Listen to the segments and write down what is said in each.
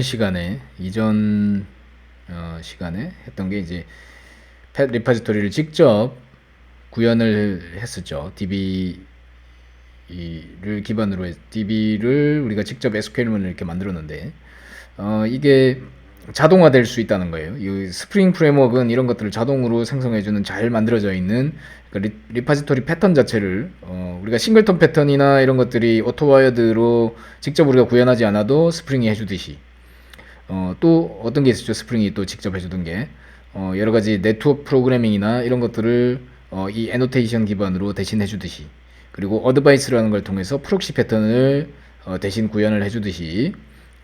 시간에 했던 게 이제 펫 리파지토리를 직접 구현을 했었죠. DB를 우리가 직접 SQL문을 이렇게 만들었는데 이게 자동화될 수 있다는 거예요. 이 스프링 프레임워크는 이런 것들을 자동으로 생성해주는 잘 만들어져 있는 리파지토리 패턴 자체를 우리가 싱글턴 패턴이나 이런 것들이 오토와이어드로 직접 우리가 구현하지 않아도 스프링이 해주듯이 또 어떤 게 있었죠? 스프링이 또 직접 해주던 게 여러 가지 네트워크 프로그래밍이나 이런 것들을 이 애노테이션 기반으로 대신 해주듯이, 그리고 어드바이스라는 걸 통해서 프록시 패턴을 대신 구현을 해주듯이,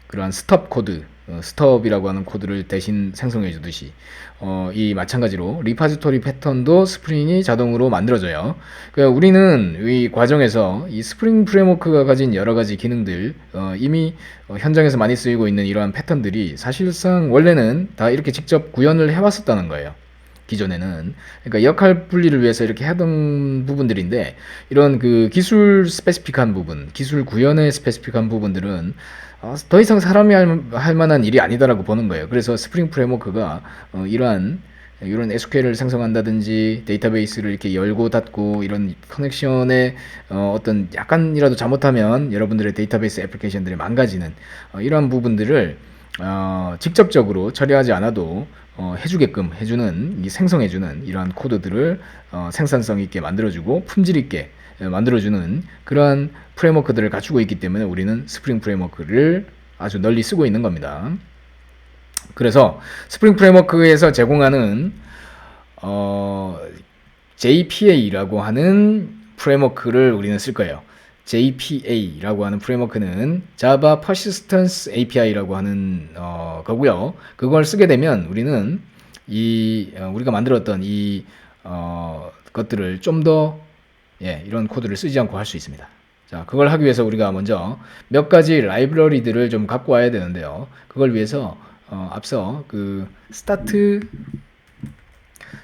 그러한 스톱 코드, 스톱이라고 하는 코드를 대신 생성해 주듯이 이 마찬가지로 리파지토리 패턴도 스프링이 자동으로 만들어져요. 그러니까 우리는 이 과정에서 이 스프링 프레임워크가 가진 여러 가지 기능들, 이미 현장에서 많이 쓰이고 있는 이러한 패턴들이 사실상 원래는 다 이렇게 직접 구현을 해왔었다는 거예요. 기존에는. 그러니까 역할 분리를 위해서 이렇게 하던 부분들인데, 이런 그 기술 스페시픽한 부분, 기술 구현의 스페시픽한 부분들은 더 이상 사람이 할 만한 일이 아니다라고 보는 거예요. 그래서 스프링 프레임워크가 이런 SQL을 생성한다든지 데이터베이스를 이렇게 열고 닫고 이런 커넥션에 어떤 약간이라도 잘못하면 여러분들의 데이터베이스 애플리케이션들이 망가지는 이러한 부분들을 직접적으로 처리하지 않아도 해주게끔 해주는, 생성해주는 이러한 코드들을 생산성 있게 만들어주고 품질 있게 만들어주는 그러한 프레임워크들을 갖추고 있기 때문에 우리는 스프링 프레임워크를 아주 널리 쓰고 있는 겁니다. 그래서 스프링 프레임워크에서 제공하는 JPA라고 하는 프레임워크를 우리는 쓸 거예요. JPA라고 하는 프레임워크는 Java Persistence API라고 하는 거고요. 그걸 쓰게 되면 우리는 우리가 만들었던 이 것들을 좀 더 이런 코드를 쓰지 않고 할 수 있습니다. 자, 그걸 하기 위해서 우리가 먼저 몇 가지 라이브러리들을 좀 갖고 와야 되는데요. 그걸 위해서 앞서 그 스타트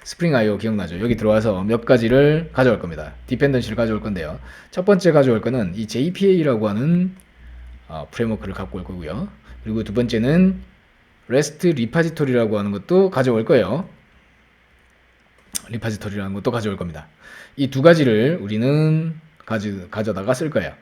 스프링 IO 기억나죠? 여기 들어와서 몇 가지를 가져올 겁니다. 디펜던시를 가져올 건데요. 첫 번째 가져올 거는 이 JPA라고 하는 프레임워크를 갖고 올 거고요. 그리고 두 번째는 REST 리파지토리라고 하는 것도 가져올 거예요. 리파지토리라는 것도 가져올 겁니다. 이 두 가지를 우리는 가져다가 쓸 거예요.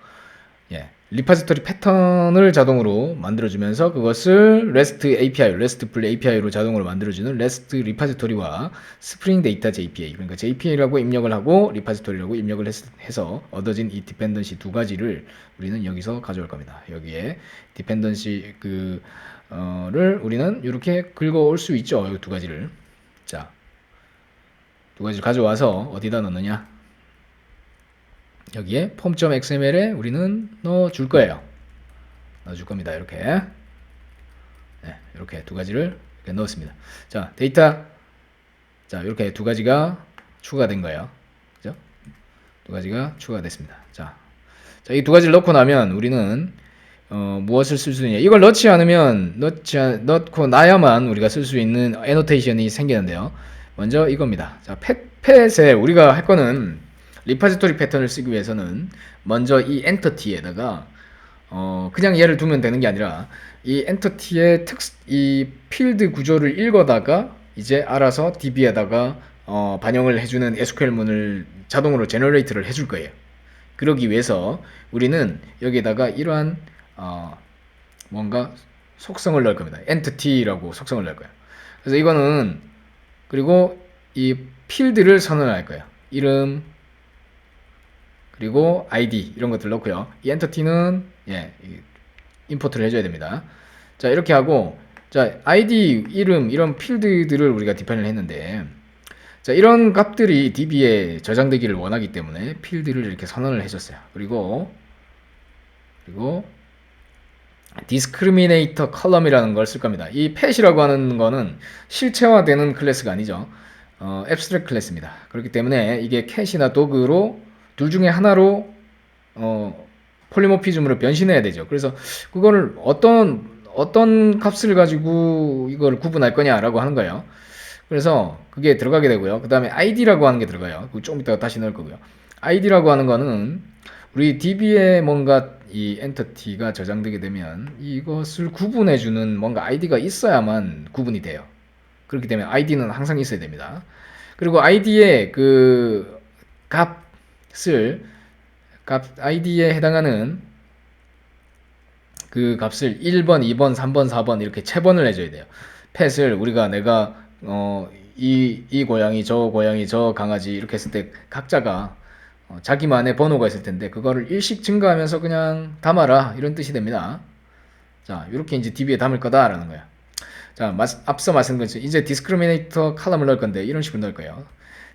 리파지토리 패턴을 자동으로 만들어주면서 그것을 REST API, RESTful API로 자동으로 만들어주는 REST 리파지토리와 스프링 데이터 JPA, 그러니까 JPA라고 입력을 하고 리파지토리라고 입력을 해서 얻어진 이 디펜던시 두 가지를 우리는 여기서 가져올 겁니다. 여기에 디펜던시 를 우리는 이렇게 긁어올 수 있죠. 이 두 가지를. 자, 두 가지를 가져와서 어디다 넣느냐? 여기에 form.xml에 우리는 넣어줄 거예요. 넣어줄 겁니다. 이렇게. 이렇게 두 가지를 이렇게 넣었습니다. 자, 데이터. 자, 이렇게 두 가지가 추가된 거예요. 그죠? 두 가지가 추가됐습니다. 자, 이 두 가지를 넣고 나면 우리는 무엇을 쓸 수 있냐? 이걸 넣고 나야만 우리가 쓸 수 있는 애노테이션이 생기는데요. 먼저 이겁니다. 자, 펫에 우리가 할 거는 리파지토리 패턴을 쓰기 위해서는 먼저 이 엔터티에다가 그냥 얘를 두면 되는 게 아니라 이 엔터티의 이 필드 구조를 읽어다가 이제 알아서 DB에다가 반영을 해주는 SQL문을 자동으로 제너레이트를 해줄 거예요. 그러기 위해서 우리는 여기에다가 이러한 뭔가 속성을 넣을 겁니다. 엔티티라고 속성을 넣을 거예요. 그래서 이거는, 그리고 이 필드를 선언할 거예요. 이름, 그리고 ID 이런 것들 넣고요. 이 엔티티는 임포트를 해줘야 됩니다. 자, 이렇게 하고, 자, ID, 이름 이런 필드들을 우리가 디파인을 했는데, 자, 이런 값들이 DB에 저장되기를 원하기 때문에 필드를 이렇게 선언을 해줬어요. 그리고 discriminator column이라는 걸 쓸 겁니다. 이 pet이라고 하는 거는 실체화되는 클래스가 아니죠. abstract 클래스입니다. 그렇기 때문에 이게 cat이나 dog로 둘 중에 하나로 폴리모피즘으로 변신해야 되죠. 그래서 그거를 어떤 값을 가지고 이걸 구분할 거냐라고 하는 거예요. 그래서 그게 들어가게 되고요. 그 다음에 id라고 하는 게 들어가요. 조금 이따가 다시 넣을 거고요. id라고 하는 거는 우리 DB에 뭔가 이 엔터티가 저장되게 되면 이것을 구분해주는 뭔가 아이디가 있어야만 구분이 돼요. 그렇기 때문에 아이디는 항상 있어야 됩니다. 그리고 아이디의 그 아이디에 해당하는 그 값을 1번, 2번, 3번, 4번 이렇게 체번을 해줘야 돼요. 펫을 내가 이 고양이, 저 고양이, 저 강아지 이렇게 했을 때 각자가 자기만의 번호가 있을 텐데 그거를 일씩 증가하면서 그냥 담아라 이런 뜻이 됩니다. 자, 이렇게 이제 DB에 담을 거다라는 거야. 자, 앞서 말씀드린 것처럼 이제 디스크리미네이터 칼럼을 넣을 건데 이런 식으로 넣을 거예요.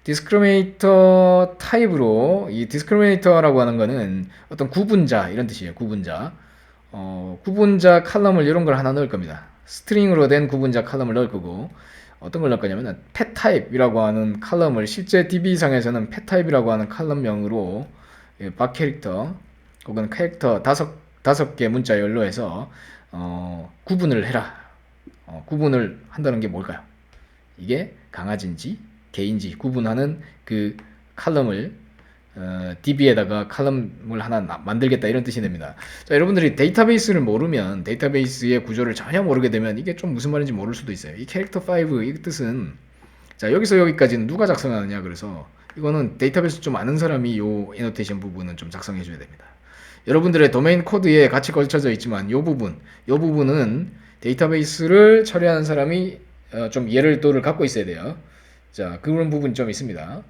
디스크리미네이터 타입으로 이 디스크리미네이터라고 하는 거는 어떤 구분자 이런 뜻이에요. 구분자. 구분자 칼럼을 이런 걸 하나 넣을 겁니다. 스트링으로 된 구분자 칼럼을 넣을 거고 어떤 걸 넣을 거냐면 pet type이라고 하는 칼럼을 실제 DB상에서는 pet type이라고 하는 칼럼명으로 박 캐릭터 혹은 캐릭터 다섯 개 문자 열로 해서 구분을 해라. 구분을 한다는 게 뭘까요? 이게 강아지인지 개인지 구분하는 그 칼럼을 DB에다가 칼럼을 하나 만들겠다 이런 뜻이 됩니다. 자, 여러분들이 데이터베이스를 모르면 데이터베이스의 구조를 전혀 모르게 되면 이게 좀 무슨 말인지 모를 수도 있어요. 이 캐릭터 5 이 뜻은 자, 여기서 여기까지는 누가 작성하느냐 그래서 이거는 데이터베이스 좀 아는 사람이 요 애노테이션 부분은 좀 작성해 줘야 됩니다. 여러분들의 도메인 코드에 같이 걸쳐져 있지만 요 부분은 데이터베이스를 처리하는 사람이 좀 예를도를 갖고 있어야 돼요. 자, 그런 부분이 좀 있습니다.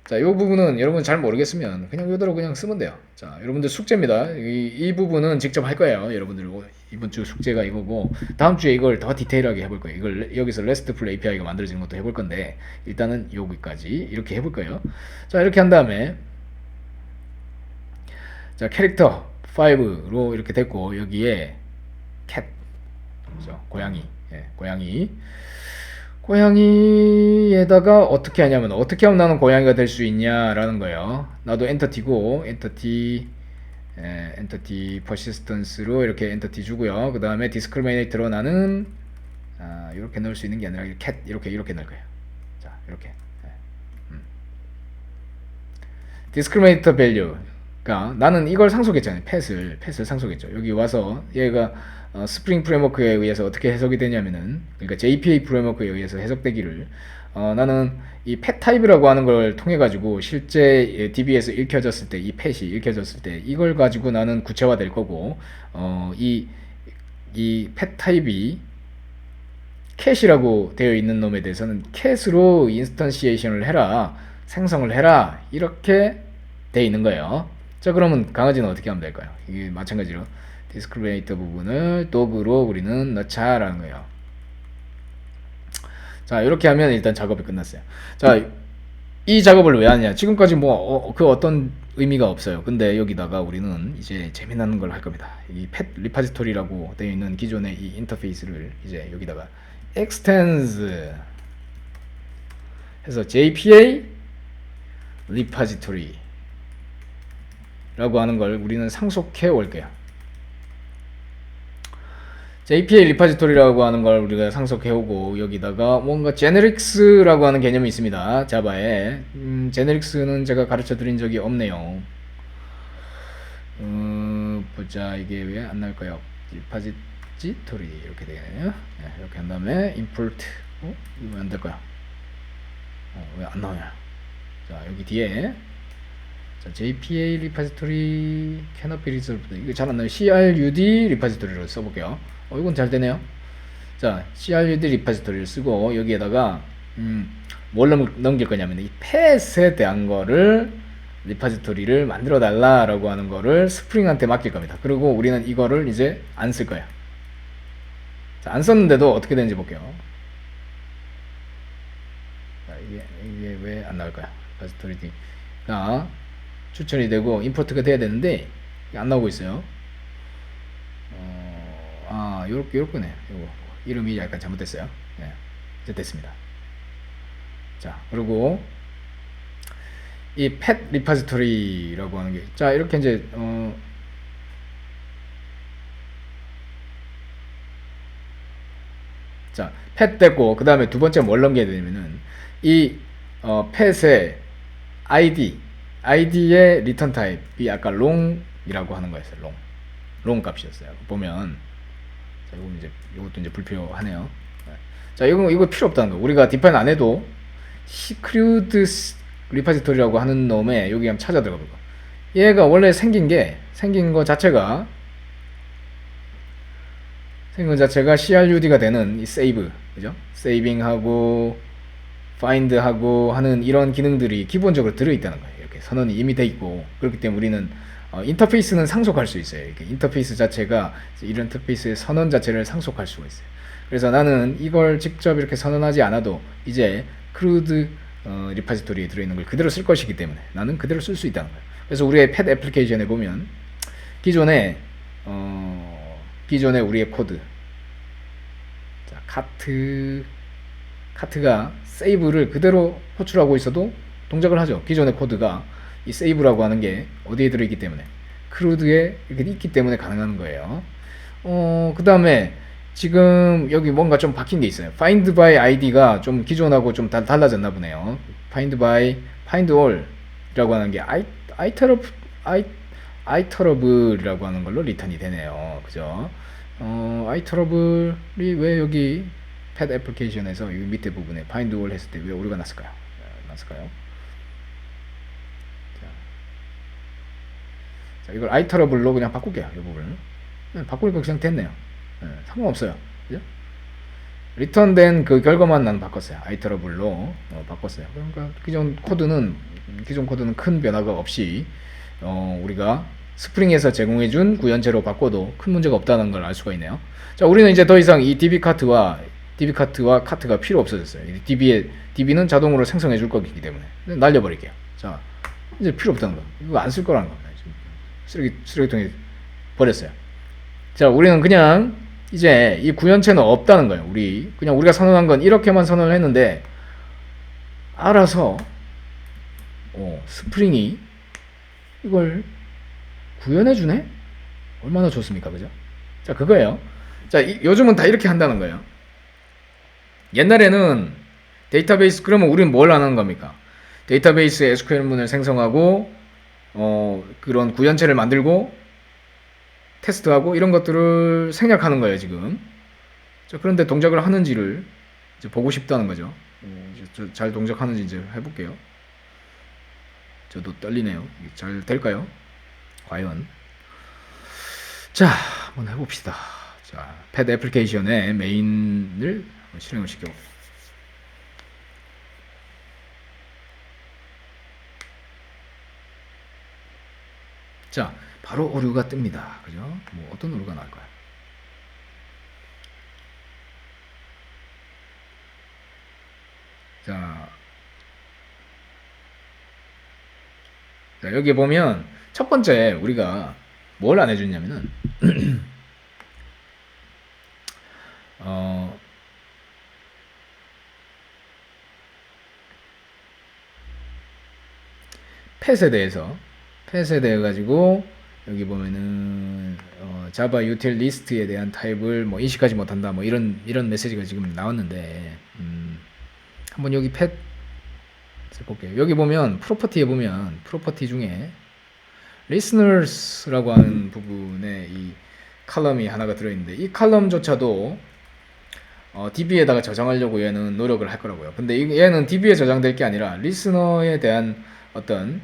자, 이 부분은 여러분 잘 모르겠으면 그냥 이대로 그냥 쓰면 돼요. 자, 여러분들 숙제입니다. 이 부분은 직접 할 거예요. 여러분들 이번 주 숙제가 이거고 다음 주에 이걸 더 디테일하게 해볼 거예요. 이걸 여기서 RESTful API가 만들어지는 것도 해볼 건데 일단은 여기까지 이렇게 해볼 거예요. 자, 이렇게 한 다음에 자, 캐릭터 5로 이렇게 됐고 여기에 cat 그렇죠? 고양이, 고양이에다가 어떻게 하냐면 어떻게 하면 나는 고양이가 될 수 있냐라는 거예요. 나도 엔터티고 엔터티 persistence로 이렇게 엔터티 주고요. 그 다음에 discriminate로 나는 이렇게 넣을 수 있는 게 아니라 cat 이렇게 넣을 거예요. 자, 이렇게 discriminator value 그러니까 나는 이걸 상속했잖아요. 펫을 상속했죠. 여기 와서 얘가 스프링 프레임워크에 의해서 어떻게 해석이 되냐면은 그러니까 JPA 프레임워크에 의해서 해석되기를 나는 이 펫 타입이라고 하는 걸 통해 가지고 실제 DB에서 읽혀졌을 때 이 펫이 읽혀졌을 때 이걸 가지고 나는 구체화 될 거고 이 펫 타입이 캣이라고 되어 있는 놈에 대해서는 캣으로 인스턴시에이션을 해라 생성을 해라 이렇게 돼 있는 거예요. 자, 그러면 강아지는 어떻게 하면 될까요? 이게 마찬가지로 디스크리미네이터 부분을 dog로 우리는 넣자라는 거예요. 자, 이렇게 하면 일단 작업이 끝났어요. 자, 이 작업을 왜 하냐? 지금까지 그 어떤 의미가 없어요. 근데 여기다가 우리는 이제 재미나는 걸 할 겁니다. 이 펫 리파지토리라고 되어 있는 기존의 이 인터페이스를 이제 여기다가 extends 해서 JPA 리파지토리 라고 하는 걸 우리는 상속해 올게요. JPA 리파지토리라고 하는 걸 우리가 상속해 오고 여기다가 뭔가 제네릭스라고 하는 개념이 있습니다. 자바에 제네릭스는 제가 가르쳐 드린 적이 없네요. 보자, 이게 왜 안 나올까요? 리파지토리 이렇게 되겠네요. 네, 이렇게 한 다음에 import 이거 왜 안 될까요? 왜 안 나오냐? 자, 여기 뒤에 자, JPA 리파지토리 cannot be resolved 이거 잘 안 나요. CRUD 리파지토리로 써볼게요. 이건 잘 되네요. 자, CRUD 리파지토리를 쓰고 여기에다가 뭘 넘길 거냐면 이 펫에 대한 거를 리파지토리를 만들어 달라라고 하는 거를 스프링한테 맡길 겁니다. 그리고 우리는 이거를 이제 안 쓸 거예요. 자, 안 썼는데도 어떻게 되는지 볼게요. 자, 이게 왜 안 나올까요? 리파지토리가 추천이 되고 임포트가 돼야 되는데 안 나오고 있어요. 요렇게네. 요거 이름이 약간 잘못됐어요. 네, 이제 됐습니다. 자, 그리고 이 펫 리파지토리라고 하는 게 자, 이렇게 이제 자, 펫 됐고 그 다음에 두 번째 뭘 넘겨야 되냐면은 이 펫의 ID의 리턴 타입이 아까 long이라고 하는 거였어요. long. 롱 값이었어요. 보면 자, 이것도 이제 불필요하네요. 자, 이거 필요 없다는 거. 우리가 디파인 안 해도 시크루드 리파지토리라고 하는 놈에 여기 한번 찾아 들어가 볼까. 얘가 원래 생긴 거 자체가 CRUD가 되는 이 세이브, 그죠? 세이빙하고 파인드하고 하는 이런 기능들이 기본적으로 들어있다는 거예요. 이렇게 선언이 이미 돼 있고, 그렇기 때문에 우리는 인터페이스는 상속할 수 있어요. 이렇게 인터페이스 자체가 이런 인터페이스의 선언 자체를 상속할 수가 있어요. 그래서 나는 이걸 직접 이렇게 선언하지 않아도 이제 크루드 리파지토리에 들어있는 걸 그대로 쓸 것이기 때문에 나는 그대로 쓸 수 있다는 거예요. 그래서 우리의 팻 애플리케이션에 보면 기존에 우리의 코드, 자, 카트가 세이브를 그대로 호출하고 있어도 동작을 하죠. 기존의 코드가 이 세이브라고 하는 게 어디에 들어있기 때문에 크루드에 이렇게 있기 때문에 가능한 거예요. 그 다음에 지금 여기 뭔가 좀 바뀐 게 있어요. find by id가 좀 기존하고 좀 달라졌나 보네요. find all 이라고 하는 게 iterable이라고 하는 걸로 리턴이 되네요. 그죠? iterable이 왜 여기 팻 애플리케이션에서 여기 밑에 부분에 find all 했을 때 왜 오류가 났을까요? 자, 이걸 iterable로 그냥 바꿀게요. 이 부분을. 바꾸니까 그냥 됐네요. 상관없어요. 그죠? 리턴된 그 결과만 난 바꿨어요. iterable로 바꿨어요. 그러니까 기존 코드는 큰 변화가 없이 우리가 스프링에서 제공해준 구현체로 바꿔도 큰 문제가 없다는 걸 알 수가 있네요. 자, 우리는 이제 더 이상 이 db카트와 카트가 필요 없어졌어요. db는 자동으로 생성해 줄 거기 때문에 날려버릴게요. 자, 이제 필요 없다는 거. 이거 안 쓸 거라는 겁니다. 쓰레기통에 버렸어요. 자, 우리는 그냥 이제 이 구현체는 없다는 거예요. 우리가 선언한 건 이렇게만 선언을 했는데 알아서 스프링이 이걸 구현해주네? 얼마나 좋습니까? 그죠? 자, 그거예요. 자, 요즘은 다 이렇게 한다는 거예요. 옛날에는 데이터베이스, 그러면 우리는 뭘 하는 겁니까? 데이터베이스에 SQL문을 생성하고 그런 구현체를 만들고 테스트하고 이런 것들을 생략하는 거예요, 지금. 자, 그런데 동작을 하는지를 이제 보고 싶다는 거죠. 잘 동작하는지 이제 해볼게요. 저도 떨리네요. 잘 될까요? 과연. 자, 한번 해봅시다. 자, 팻 애플리케이션의 메인을 실행을 시켜. 자, 바로 오류가 뜹니다. 그죠? 뭐 어떤 오류가 나올까요? 자, 여기 보면 첫 번째 우리가 뭘 안 해줬냐면은 팻에 대해 가지고 여기 보면은 자바 유틸 리스트에 대한 타입을 뭐 인식하지 못한다 뭐 이런 메시지가 지금 나왔는데 한번 여기 팻 볼게요. 여기 보면 프로퍼티에 보면 프로퍼티 중에 listeners라고 하는 부분에 이 칼럼이 하나가 들어있는데 이 칼럼조차도 DB에다가 저장하려고 얘는 노력을 할 거라고요. 근데 얘는 DB에 저장될 게 아니라 리스너에 대한 어떤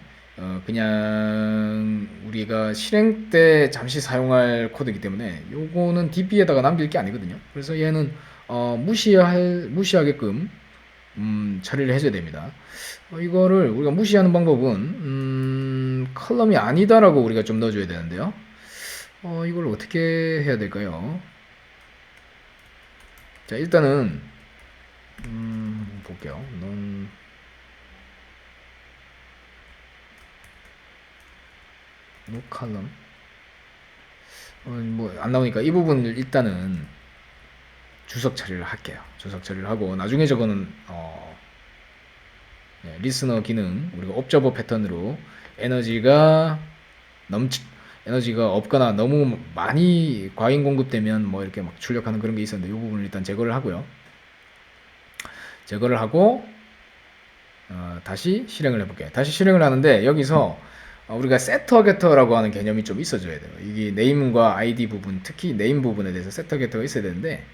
그냥 우리가 실행 때 잠시 사용할 코드이기 때문에 요거는 DB에다가 남길 게 아니거든요. 그래서 얘는 무시하게끔 처리를 해줘야 됩니다. 이거를 우리가 무시하는 방법은 컬럼이 아니다라고 우리가 좀 넣어줘야 되는데요. 이걸 어떻게 해야 될까요? 자, 일단은 볼게요. no column 뭐 안 나오니까 이 부분을 일단은 주석 처리를 할게요. 주석 처리를 하고 나중에 저거는 리스너 기능 우리가 옵저버 패턴으로 에너지가 없거나 너무 많이 과잉 공급되면 뭐 이렇게 막 출력하는 그런 게 있었는데 이 부분을 일단 제거를 하고요. 제거를 하고 다시 실행을 해볼게요. 다시 실행을 하는데 여기서 우리가 세터 게터라고 하는 개념이 좀 있어줘야 돼요. 이게 네임과 아이디 부분, 특히 네임 부분에 대해서 세터 게터가 있어야 되는데,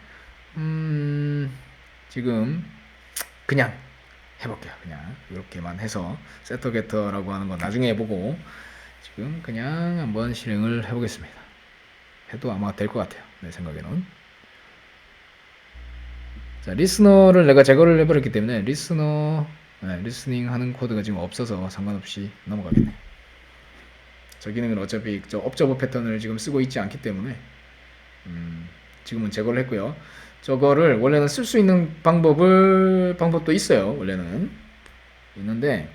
지금 그냥 해볼게요. 그냥 이렇게만 해서 세터 게터라고 하는 건 나중에 해보고, 지금 그냥 한번 실행을 해보겠습니다. 해도 아마 될 것 같아요. 내 생각에는. 자, 리스너를 내가 제거를 해버렸기 때문에 리스닝 하는 코드가 지금 없어서 상관없이 넘어가겠네. 저 기능은 어차피 저 업저버 패턴을 지금 쓰고 있지 않기 때문에 지금은 제거를 했고요. 저거를 원래는 쓸 수 있는 방법도 있어요. 원래는 있는데,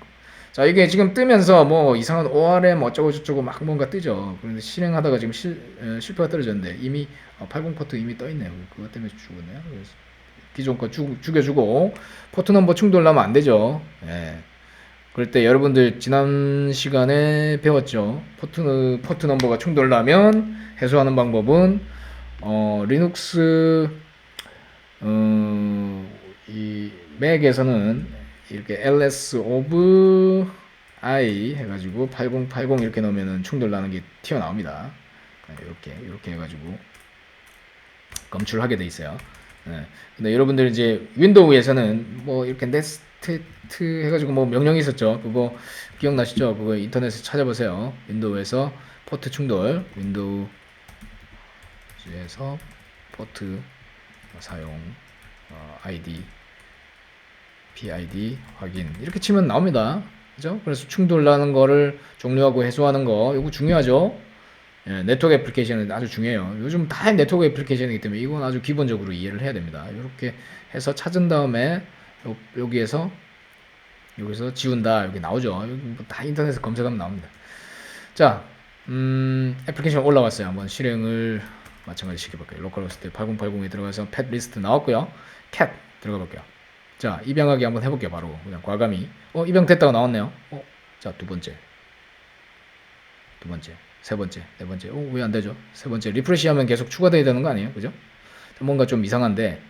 자, 이게 지금 뜨면서 뭐 이상한 ORM 어쩌고 저쩌고 막 뭔가 뜨죠. 그런데 실행하다가 지금 실패가 떨어졌는데 이미 80 포트 이미 떠 있네요. 그것 때문에 죽었네요. 그래서 기존 거 죽여주고, 포트 넘버 충돌 나면 안 되죠. 예. 그럴 때 여러분들 지난 시간에 배웠죠. 포트 넘버가 충돌 나면 해소하는 방법은 리눅스 이 맥에서는 이렇게 ls of i 해가지고 8080 이렇게 넣으면은 충돌 나는 게 튀어나옵니다. 이렇게 해가지고 검출하게 돼 있어요. 네. 근데 여러분들 이제 윈도우에서는 뭐 이렇게 네스트 해가지고 뭐 명령이 있었죠. 그거 기억나시죠? 그거 인터넷에 찾아보세요. 윈도우에서 포트 충돌, 윈도우에서 포트 사용, ID, PID 확인 이렇게 치면 나옵니다. 그죠? 그래서 충돌 나는 거를 종료하고 해소하는 거 이거 중요하죠. 예, 네트워크 애플리케이션은 아주 중요해요. 요즘 다 네트워크 애플리케이션이기 때문에 이건 아주 기본적으로 이해를 해야 됩니다. 이렇게 해서 찾은 다음에 여기서 지운다 여기 나오죠. 여기 뭐다 인터넷에 검색하면 나옵니다. 자, 애플리케이션 올라왔어요. 한번 실행을 마찬가지 시켜볼게요. 로컬호스트 8080에 들어가서 팻 리스트 나왔고요. 캣 들어가 볼게요. 자, 입양하기 한번 해볼게요. 바로 그냥 과감히. 입양 됐다고 나왔네요. 자, 두 번째, 세 번째, 네 번째. 왜 안 되죠? 세 번째 리프레시하면 계속 추가돼야 되는 거 아니에요? 그죠? 뭔가 좀 이상한데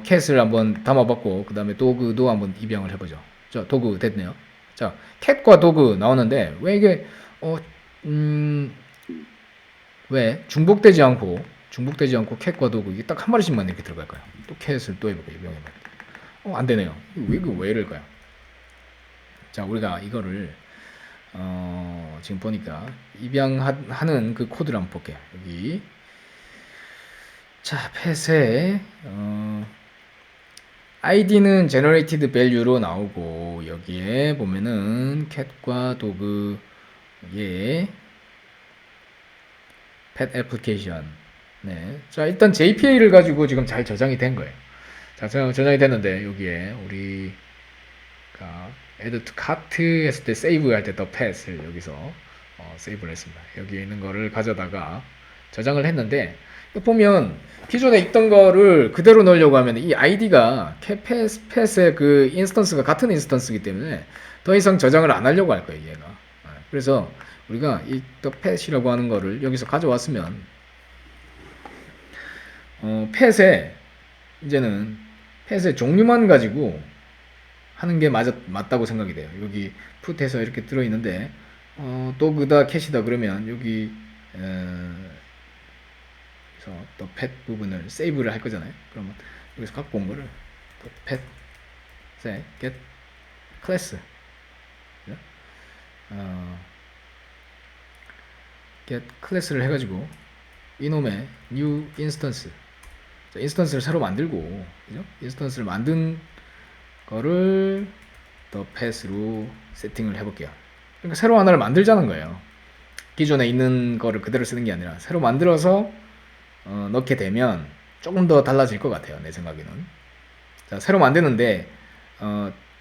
캣을 한번 담아봤고 그 다음에 도그도 한번 입양을 해보죠. 자, 도그 됐네요. 자, 캣과 도그 나오는데 왜 이게 왜 중복되지 않고 캣과 도그 이게 딱 한 마리씩만 이렇게 들어갈까요? 또 캣을 또 해볼게요. 입양해볼게요. 안 되네요. 왜 이럴까요? 자, 우리가 이거를 지금 보니까 입양하는 그 코드를 한번 볼게요. 여기 자, 펫에 id는 generated value로 나오고 여기에 보면은 캣과 도그 예 pet application. 네. 자, 일단 JPA를 가지고 지금 잘 저장이 된 거예요. 자, 저장이 됐는데 여기에 우리가 add to cart 했을 때 save 할 때 the pet을 여기서 세이브를 했습니다. 여기 있는 거를 가져다가 저장을 했는데 보면 기존에 있던 거를 그대로 넣으려고 하면 이 아이디가 펫의 그 인스턴스가 같은 인스턴스이기 때문에 더 이상 저장을 안 하려고 할 거예요, 얘가. 그래서 우리가 이 펫이라고 하는 거를 여기서 가져왔으면 이제는 펫의 종류만 가지고 하는 게 맞다고 생각이 돼요. 여기 풋해서 이렇게 들어있는데 도그다 캣이다 그러면 여기 그래서 또 펫 부분을 세이브를 할 거잖아요. 그러면 여기서 갖고 온 거를 또 펫, get 클래스 get 클래스를 해가지고 이놈의 new instance 인스턴스를 새로 만들고 그죠? 인스턴스를 만든 거를 더 펫으로 세팅을 해볼게요. 그러니까 새로 하나를 만들자는 거예요. 기존에 있는 거를 그대로 쓰는 게 아니라 새로 만들어서 넣게 되면 조금 더 달라질 것 같아요. 내 생각에는. 자, 새로 만드는데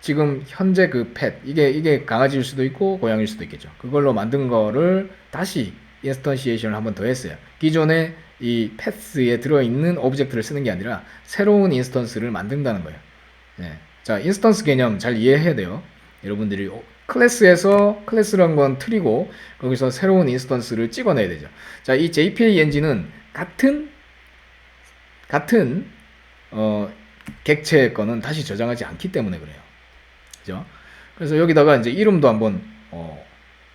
지금 현재 그 펫 이게 강아지일 수도 있고 고양이일 수도 있겠죠. 그걸로 만든 거를 다시 인스턴시에이션을 한번 더 했어요. 기존에 이 펫스에 들어있는 오브젝트를 쓰는 게 아니라 새로운 인스턴스를 만든다는 거예요. 네. 자, 인스턴스 개념 잘 이해해야 돼요. 여러분들이 클래스란 건 틀이고 거기서 새로운 인스턴스를 찍어내야 되죠. 자, 이 JPA 엔진은 같은 객체 거는 다시 저장하지 않기 때문에 그래요. 그죠? 그래서 여기다가 이제 이름도 한번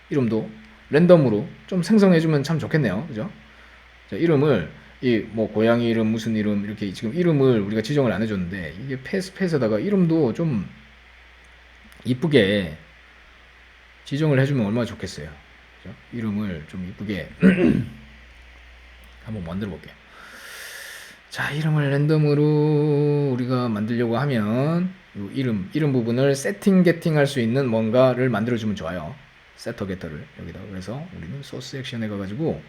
이름도 랜덤으로 좀 생성해주면 참 좋겠네요. 그죠? 자, 이름을 이 뭐 고양이 이름 무슨 이름 이렇게 지금 이름을 우리가 지정을 안 해줬는데 이게 패스에다가 이름도 좀 이쁘게 지정을 해주면 얼마나 좋겠어요. 그죠? 이름을 좀 이쁘게 한번 만들어 볼게요. 자, 이름을 랜덤으로 우리가 만들려고 하면 이름 부분을 세팅 할 수 있는 뭔가를 만들어주면 좋아요. 세터 게터를 여기다. 그래서 우리는 소스 액션에 가가지고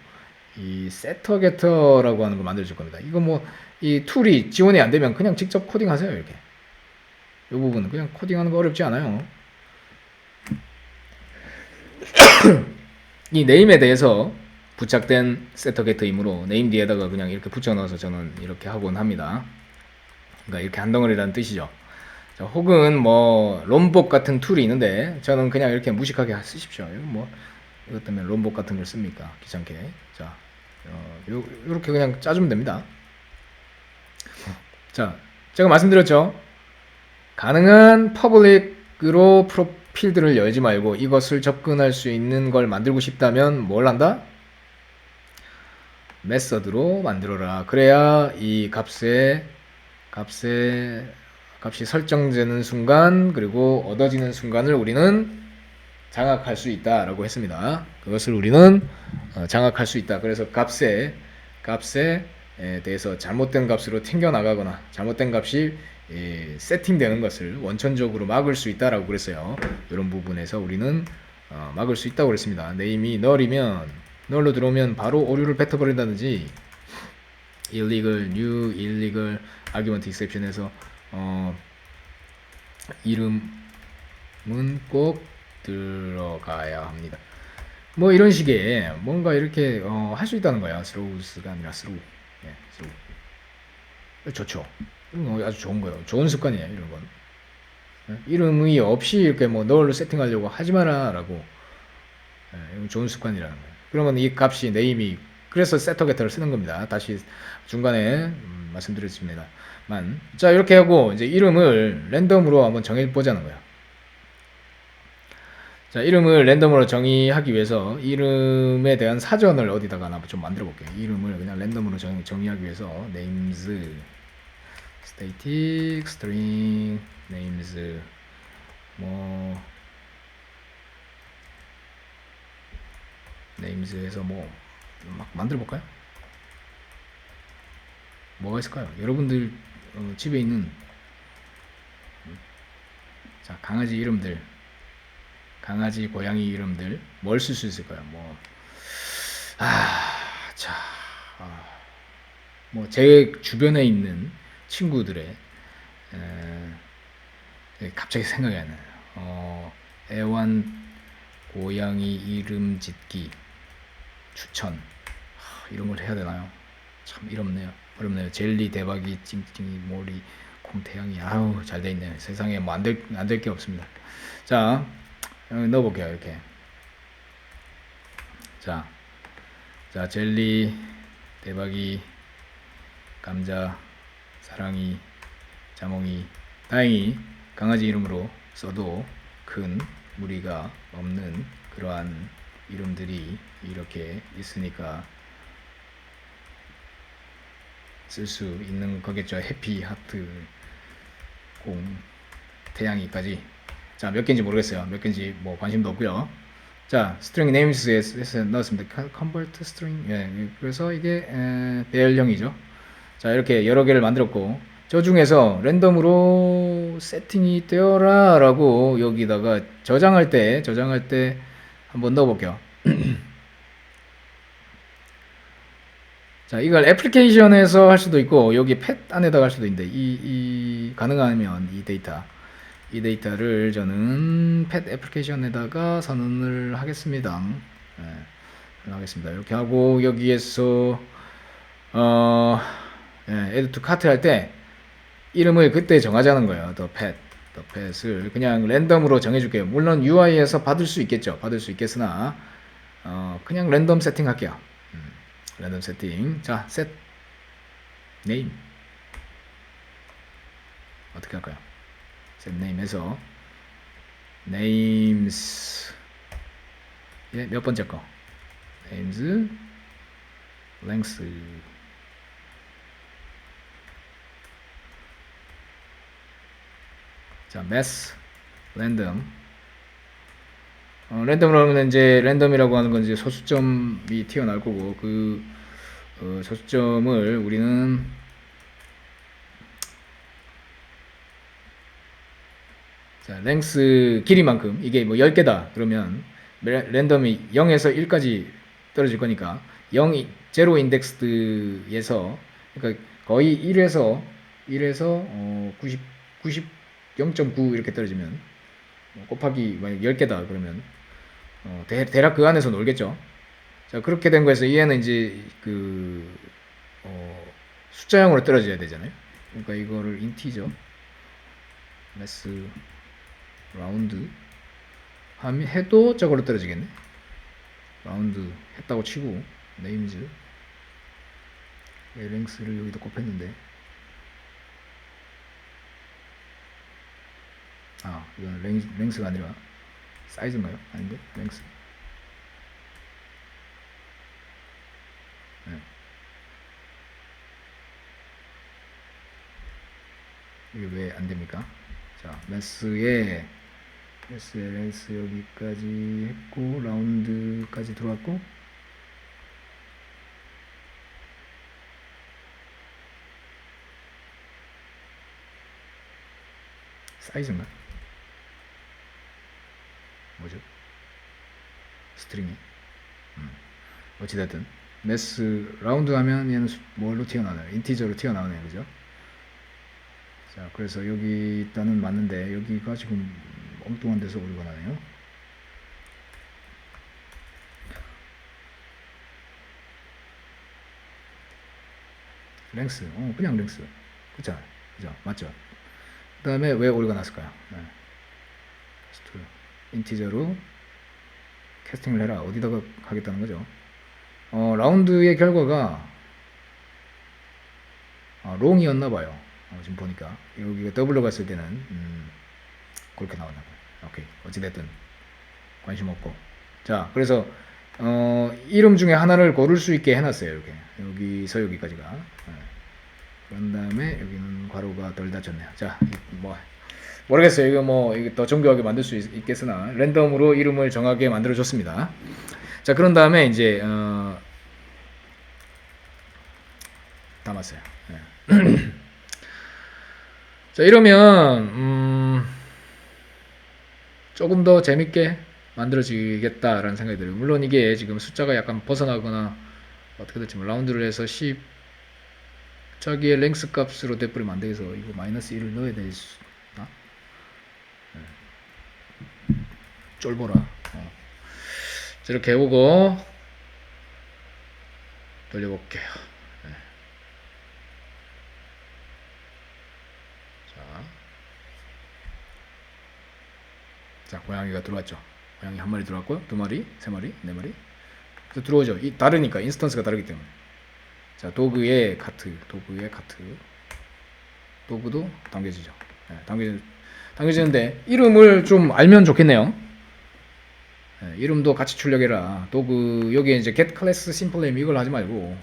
이 세터 게터라고 하는 걸 만들어줄 겁니다. 이거 뭐 이 툴이 지원이 안 되면 그냥 직접 코딩하세요. 이렇게. 이 부분은 그냥 코딩하는 거 어렵지 않아요. 이 네임에 대해서 부착된 세터 게터이므로 네임 뒤에다가 그냥 이렇게 붙여 넣어서 저는 이렇게 하곤 합니다. 그러니까 이렇게 한 덩어리라는 뜻이죠. 자, 혹은 뭐 롬복 같은 툴이 있는데 저는 그냥 이렇게 무식하게 쓰십시오. 이거 뭐 이것 때문에 롬복 같은 걸 씁니까? 귀찮게. 자, 요렇게 그냥 짜주면 됩니다. 자, 제가 말씀드렸죠. 가능한 퍼블릭으로 필드를 열지 말고 이것을 접근할 수 있는 걸 만들고 싶다면 뭘 한다? 메서드로 만들어라. 그래야 이 값이 설정되는 순간 그리고 얻어지는 순간을 우리는 장악할 수 있다라고 했습니다. 그것을 우리는 장악할 수 있다. 그래서 값에 대해서 잘못된 값으로 튕겨 나가거나 잘못된 값이 세팅되는 것을 원천적으로 막을 수 있다라고 그랬어요. 이런 부분에서 우리는 막을 수 있다고 그랬습니다. 네임이 널이면 널로 들어오면 바로 오류를 뱉어버린다든지 illegal, new, illegal, argument exception에서 이름은 꼭 들어가야 합니다. 뭐 이런 식의 뭔가 이렇게 할 수 있다는 거야. throws가 아니라 throw. 예, throw. 좋죠. 아주 좋은 거예요. 좋은 습관이에요. 이런 건. 이름이 없이 이렇게 뭐 널로 세팅하려고 하지 마라라고. 이건 좋은 습관이라는 거예요. 그러면 이 값이 네임이 그래서 세터 게터를 쓰는 겁니다. 다시 중간에 말씀드렸습니다만 자 이렇게 하고 이제 이름을 랜덤으로 한번 정해 보자는 거예요. 자, 이름을 랜덤으로 정의하기 위해서 이름에 대한 사전을 어디다가 하나 좀 만들어 볼게요. 이름을 그냥 랜덤으로 정의하기 위해서 names, static, string, names, 뭐 names에서 뭐 막 만들어 볼까요? 뭐가 있을까요? 여러분들 집에 있는 자 강아지 이름들, 강아지 고양이 이름들 뭘 쓸 수 있을까요? 뭐 자, 뭐 제 주변에 있는 친구들의 갑자기 생각이 안 나요. 애완 고양이 이름 짓기 추천 이런 걸 해야 되나요? 참 어렵네요. 젤리 대박이 찡찡이 모리 콩태양이 아우 잘 돼 있네요. 세상에 뭐 안 될 게 없습니다. 자 넣어볼게요. 이렇게 자 젤리 대박이 감자 사랑이 자몽이 다행히 강아지 이름으로 써도 큰 무리가 없는 그러한 이름들이 이렇게 있으니까 쓸 수 있는 거겠죠. 해피 하트 공 태양이까지 자 몇 개인지 모르겠어요. 몇 개인지 뭐 관심도 없고요. 자 string names에서 넣었습니다. convert string 그래서 이게 배열형이죠. 자 이렇게 여러 개를 만들었고 저 중에서 랜덤으로 세팅이 되어라 라고 여기다가 저장할 때 한번 넣어볼게요. 자 이걸 애플리케이션에서 할 수도 있고 여기 팻 안에다가 할 수도 있는데 가능하면 이 데이터를 저는 팻 애플리케이션에다가 선언을 하겠습니다. 이렇게 하고 여기에서 add to cart 할 때 이름을 그때 정하자는 거예요. the pet을 그냥 랜덤으로 정해줄게요. 물론 UI에서 받을 수 있겠으나 그냥 랜덤 세팅 할게요. 랜덤 세팅. 자, set name 어떻게 할까요? set name에서 names 예, 몇 번째 거 names length. 자, mass random. 랜덤으로 하면 이제 랜덤이라고 하는 건 이제 소수점이 튀어나올 거고 그 소수점을 우리는 자, 랭스 길이만큼 이게 뭐 10개다 그러면 랜덤이 0에서 1까지 떨어질 거니까 0, 제로 인덱스드에서 그러니까 거의 1에서 90 0.9 이렇게 떨어지면 곱하기 만약 10개다 그러면 대략 그 안에서 놀겠죠. 자, 그렇게 된 거에서 얘는 이제 그 숫자형으로 떨어져야 되잖아요. 그러니까 이거를 인티저 매스 라운드 하면 해도 저걸로 떨어지겠네. 라운드 했다고 치고 네임즈 랭스를 여기다 곱했는데 이건 랭스가 아니라 사이즈인가요? 아닌데? 랭스. 네. 이게 왜 안 됩니까? 자, 매스에 랭스 여기까지 했고 라운드까지 들어왔고 사이즈인가? 뭐죠? 스트링이 어찌됐든 매스 라운드 하면 얘는 뭘로 튀어나와요? 인티저로 튀어나오네요, 그죠? 자, 그래서 여기 일단은 맞는데 여기가 지금 엉뚱한 데서 오류가 나네요. 랭스, 그냥 랭스, 그죠? 맞죠? 그 다음에 왜 오류가 났을까요? 네. 인티저로 캐스팅을 해라. 어디다가 하겠다는 거죠? 라운드의 결과가 롱이었나 봐요. 지금 보니까 여기가 더블로 갔을 때는 그렇게 나왔나 봐요. 오케이, 어찌됐든 관심 없고. 자, 그래서 이름 중에 하나를 고를 수 있게 해놨어요. 이렇게 여기서 여기까지가. 네. 그런 다음에 여기는 괄호가 덜 닫혔네요. 자, 뭐 모르겠어요. 이거 더 정교하게 만들 수 있겠으나 랜덤으로 이름을 정하게 만들어 줬습니다. 자, 그런 다음에 이제 담았어요. 네. 자, 이러면 조금 더 재밌게 만들어지겠다라는 생각이 들어요. 물론 이게 지금 숫자가 약간 벗어나거나 어떻게 될지 라운드를 해서 10 자기의 랭스 값으로 돼버리면 안 돼서 이거 마이너스 1을 넣어야 되나? 쫄보라. 자, 이렇게 해보고 돌려볼게요. 네. 자, 고양이가 들어왔죠. 고양이 한 마리 들어왔고요. 두 마리, 세 마리, 네 마리. 그래서 들어오죠. 다르니까 인스턴스가 다르기 때문에. 자, 도구의 카트, 도구도 당겨지죠. 네, 당겨지는데 이름을 좀 알면 좋겠네요. 네, 이름도 같이 출력해라. 도구 여기에 이제 get class simple name 이걸 하지 말고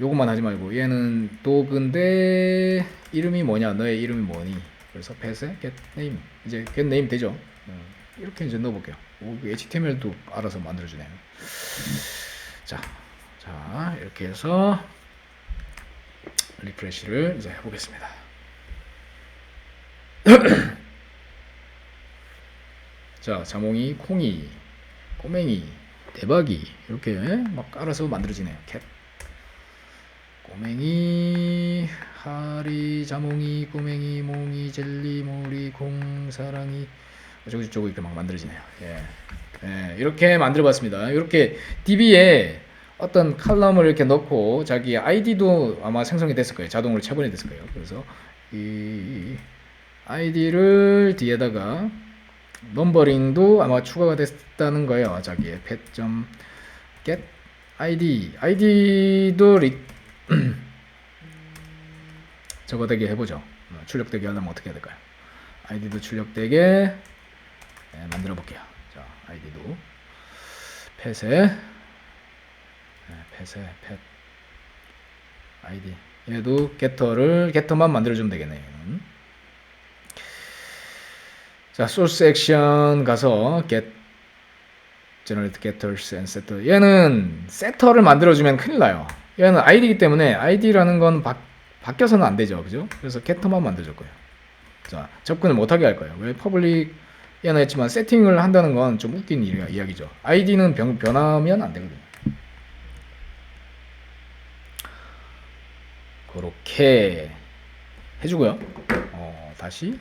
요것만 하지 말고 얘는 도구인데 이름이 뭐냐? 너의 이름이 뭐니? 그래서 pet에 get name 이제 get name 되죠. 이렇게 이제 넣어볼게요. HTML도 알아서 만들어주네요. 자, 이렇게 해서 리프레시를 이제 해보겠습니다. 자, 자몽이, 콩이, 꼬맹이, 대박이 이렇게 막 알아서 만들어지네요. 캣, 꼬맹이, 하리, 자몽이, 꼬맹이, 몽이, 젤리, 모리, 콩, 사랑이 어쩌고저쩌고 이렇게 막 만들어지네요. 이렇게 만들어봤습니다. 이렇게 DB에 어떤 칼럼을 이렇게 넣고 자기 아이디도 아마 생성이 됐을 거예요. 자동으로 처분이 됐을 거예요. 그래서 이 아이디를 뒤에다가 넘버링도 아마 추가가 됐다는 거예요. 자기의 pet.get 아이디도 저거되게 해보죠. 출력되게 하려면 어떻게 해야 될까요? 아이디도 출력되게 만들어 볼게요. 자, 아이디도 펫에 펫에 펫 아이디 얘도 게터만 만들어주면 되겠네요. 자, source action 가서 get generate getters and setter. 얘는 setter를 만들어주면 큰일 나요. 얘는 id이기 때문에 id라는 건 바뀌어서는 안 되죠, 그죠? 그래서 getter만 만들어줄 거예요. 자, 접근을 못하게 할 거예요. 왜 public 얘는 했지만 세팅을 한다는 건 좀 웃긴 이야기죠. id는 변하면 안 되거든요. 그렇게 해주고요. 다시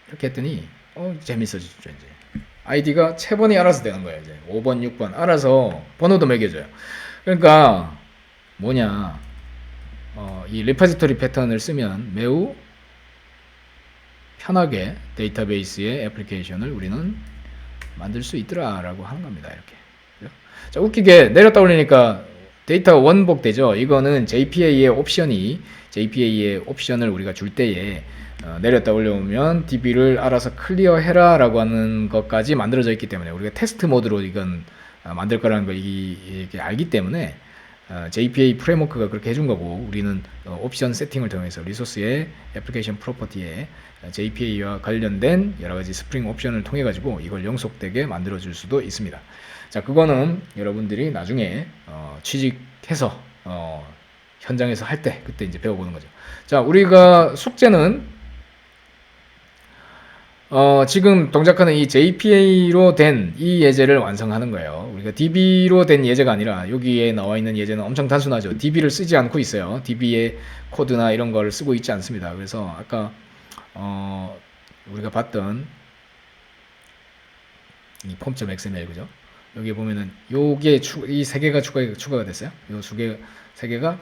이렇게 했더니 재밌어지죠. 이제 아이디가 체번이 알아서 되는 거예요. 이제 5번, 6번 알아서 번호도 매겨줘요. 그러니까 뭐냐, 이 리파지토리 패턴을 쓰면 매우 편하게 데이터베이스의 애플리케이션을 우리는 만들 수 있더라라고 하는 겁니다. 이렇게. 자, 웃기게 내렸다 올리니까 데이터가 원복되죠. 이거는 JPA의 옵션을 우리가 줄 때에 내렸다 올려오면 DB를 알아서 클리어해라 라고 하는 것까지 만들어져 있기 때문에 우리가 테스트 모드로 이건 만들 거라는 걸 이렇게 알기 때문에 JPA 프레임워크가 그렇게 해준 거고, 우리는 옵션 세팅을 통해서 리소스의 애플리케이션 프로퍼티에 JPA와 관련된 여러 가지 스프링 옵션을 통해 가지고 이걸 영속되게 만들어 줄 수도 있습니다. 자, 그거는 여러분들이 나중에 취직해서 현장에서 할 때 그때 이제 배워보는 거죠. 자, 우리가 숙제는 지금 동작하는 이 JPA로 된 이 예제를 완성하는 거예요. 우리가 DB로 된 예제가 아니라 여기에 나와 있는 예제는 엄청 단순하죠. DB를 쓰지 않고 있어요. DB의 코드나 이런 걸 쓰고 있지 않습니다. 그래서 아까 우리가 봤던 이 폼.xml, 그죠? 여기 보면은 요게 이 세 개가 추가가 됐어요. 요 세 개가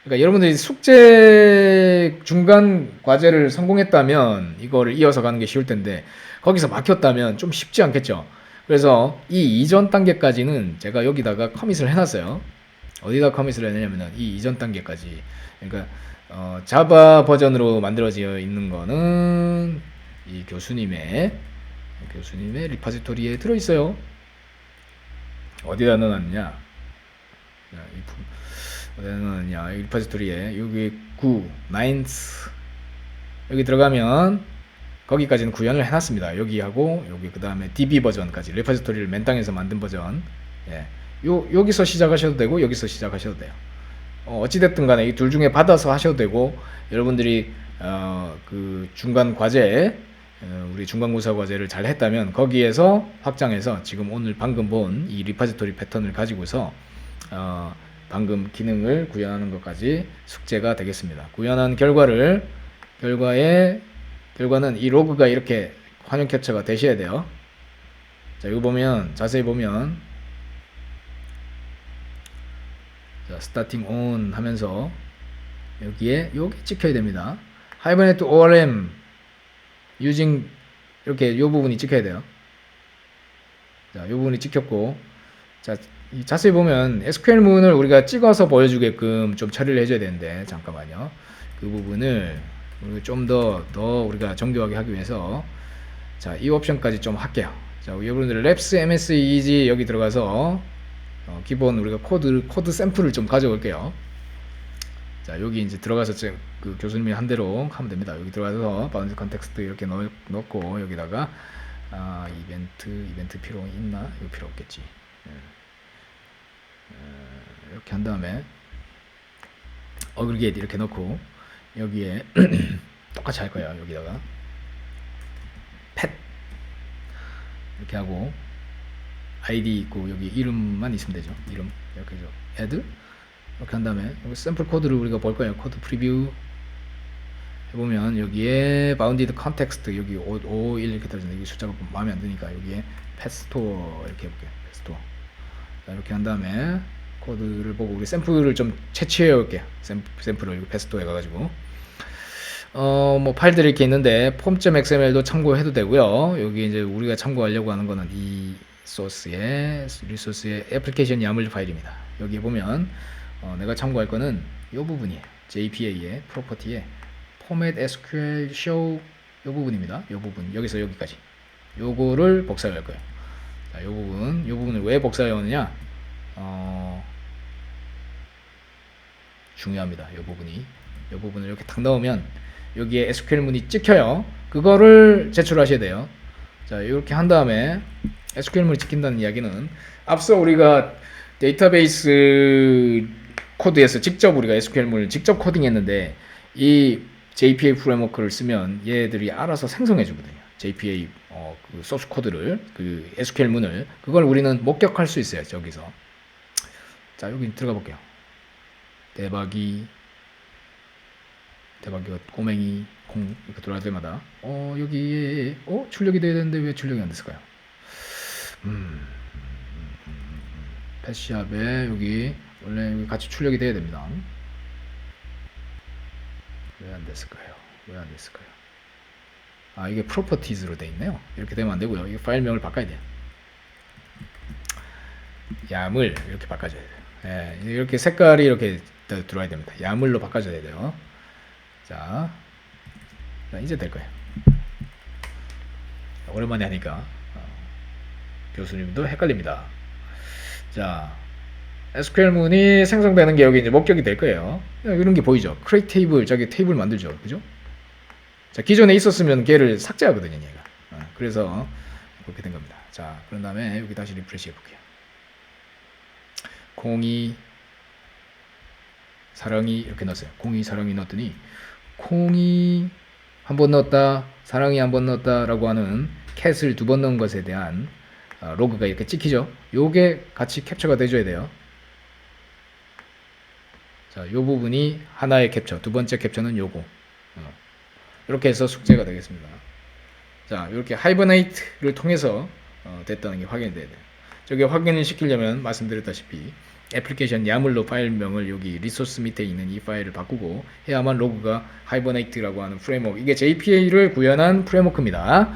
그러니까 여러분들이 숙제 중간 과제를 성공했다면 이거를 이어서 가는 게 쉬울 텐데 거기서 막혔다면 좀 쉽지 않겠죠. 그래서 이 이전 단계까지는 제가 여기다가 커밋을 해놨어요. 어디다 커밋을 해놨냐면은 이 이전 단계까지. 그러니까 자바 버전으로 만들어져 있는 거는 이 교수님의 리파지토리에 들어있어요. 어디다 넣어놨냐? 어디다 넣어놨냐? 리파지토리에 여기 9th 여기 들어가면 거기까지는 구현을 해놨습니다. 여기하고 여기 그 다음에 DB 버전까지, 리파지토리를 맨땅에서 만든 버전. 예. 여기서 시작하셔도 되고 여기서 시작하셔도 돼요. 어찌됐든 간에 이 둘 중에 받아서 하셔도 되고, 여러분들이 그 중간 과제, 우리 중간고사 과제를 잘 했다면 거기에서 확장해서 지금 오늘 방금 본 이 리파지토리 패턴을 가지고서 방금 기능을 구현하는 것까지 숙제가 되겠습니다. 구현한 결과는 이 로그가 이렇게 화면 캡처가 되셔야 돼요. 자, 이거 보면 자세히 보면 자, 스타팅 온 하면서 여기에 요게 찍혀야 됩니다. Hibernate ORM using 이렇게 요 부분이 찍혀야 돼요. 자, 요 부분이 찍혔고, 자, 자세히 보면 SQL문을 우리가 찍어서 보여주게끔 좀 처리를 해줘야 되는데, 잠깐만요. 그 부분을 좀 더 우리가 정교하게 하기 위해서 자, 이 옵션까지 좀 할게요. 자, 여러분들 랩스 ms easy 여기 들어가서 기본 우리가 코드 샘플을 좀 가져올게요. 자, 여기 이제 들어가서 그 교수님이 한 대로 하면 됩니다. 여기 들어가서 바운드 컨텍스트 이렇게 넣고 여기다가 이벤트 필요 있나? 이거 필요 없겠지. 이렇게 한 다음에 어그리게이트 이렇게 넣고 여기에 똑같이 할 거예요. 여기다가 펫 이렇게 하고 아이디 있고 여기 이름만 있으면 되죠. 이름 이렇게 해서 add 이렇게 한 다음에 여기 샘플 코드를 우리가 볼 거예요. 코드 프리뷰 해보면 여기에 바운디드 컨텍스트 여기 551 이렇게 떨어지는데 여기 숫자가 마음에 안 드니까 여기에 펫스토어 이렇게 해볼게요. 펫스토어. 자, 이렇게 한 다음에 코드를 보고 우리 샘플을 좀 채취해 올게요. 샘플을 펫스토어에 가가지고 뭐 파일들이 이렇게 있는데 폼.xml도 참고해도 되고요. 여기 이제 우리가 참고하려고 하는 거는 이 리소스의 애플리케이션 YAML 파일입니다. 여기 보면 내가 참고할 거는 이 부분이에요. JPA의 프로퍼티에 format SQL show 이 부분입니다. 이 부분 여기서 여기까지 요거를 복사할 거예요. 자, 요 부분을 왜 복사해오느냐? 중요합니다. 요 부분을 이렇게 탁 넣으면 여기에 SQL 문이 찍혀요. 그거를 제출하셔야 돼요. 자, 이렇게 한 다음에 SQL 문이 찍힌다는 이야기는 앞서 우리가 데이터베이스 코드에서 직접 우리가 SQL 문을 직접 코딩했는데 이 JPA 프레임워크를 쓰면 얘들이 알아서 생성해 주거든요. JPA 그 소스 코드를, 그 SQL 문을, 그걸 우리는 목격할 수 있어요. 저기서. 자, 여기 들어가 볼게요. 대박이 꼬맹이 공 이렇게 들어갈 때마다 여기에 출력이 돼야 되는데 왜 출력이 안 됐을까요? 패시압에 여기 원래 여기 같이 출력이 돼야 됩니다. 왜 안 됐을까요? 아, 이게 프로퍼티즈로 돼 있네요. 이렇게 되면 안 되고요. 이 파일명을 바꿔야 돼요. 야물 이렇게 바꿔줘야 돼요. 예, 이렇게 색깔이 이렇게 들어와야 됩니다. 야물로 바꿔줘야 돼요. 자, 이제 될 거예요. 오랜만에 하니까 교수님도 헷갈립니다. 자, SQL 문이 생성되는 게 여기 이제 목격이 될 거예요. 이런 게 보이죠? create 테이블, 저기 테이블 만들죠, 그죠? 자, 기존에 있었으면 걔를 삭제하거든요, 얘가. 그래서 그렇게 된 겁니다. 자, 그런 다음에 여기 다시 리프레시 해볼게요. 콩이 사랑이 이렇게 넣었어요. 콩이 사랑이 넣었더니 콩이 한 번 넣었다, 사랑이 한 번 넣었다 라고 하는 캣을 2번 넣은 것에 대한 로그가 이렇게 찍히죠. 요게 같이 캡처가 돼줘야 돼요. 자, 요 부분이 하나의 캡처, 두 번째 캡처는 요거. 이렇게 해서 숙제가 되겠습니다. 자, 이렇게 하이버네이트를 통해서 됐다는 게 확인이 돼야 돼요. 저게 확인을 시키려면 말씀드렸다시피 애플리케이션 야물로 파일명을 여기 리소스 밑에 있는 이 파일을 바꾸고 해야만 로그가 하이버네이트라고 하는 프레임워크, 이게 JPA를 구현한 프레임워크입니다.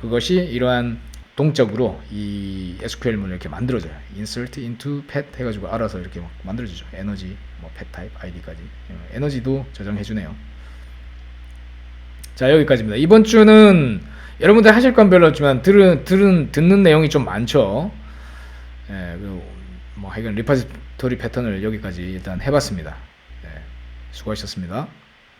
그것이 이러한 동적으로 이 SQL문을 이렇게 만들어줘요. insert into pet 해가지고 알아서 이렇게 막 만들어주죠. 에너지, 뭐 pet type, id까지. 에너지도 저장해주네요. 자, 여기까지입니다. 이번 주는 여러분들 하실 건 별로 없지만 듣는 내용이 좀 많죠. 예, 뭐 하여간 리파지토리 패턴을 여기까지 일단 해봤습니다. 네, 수고하셨습니다.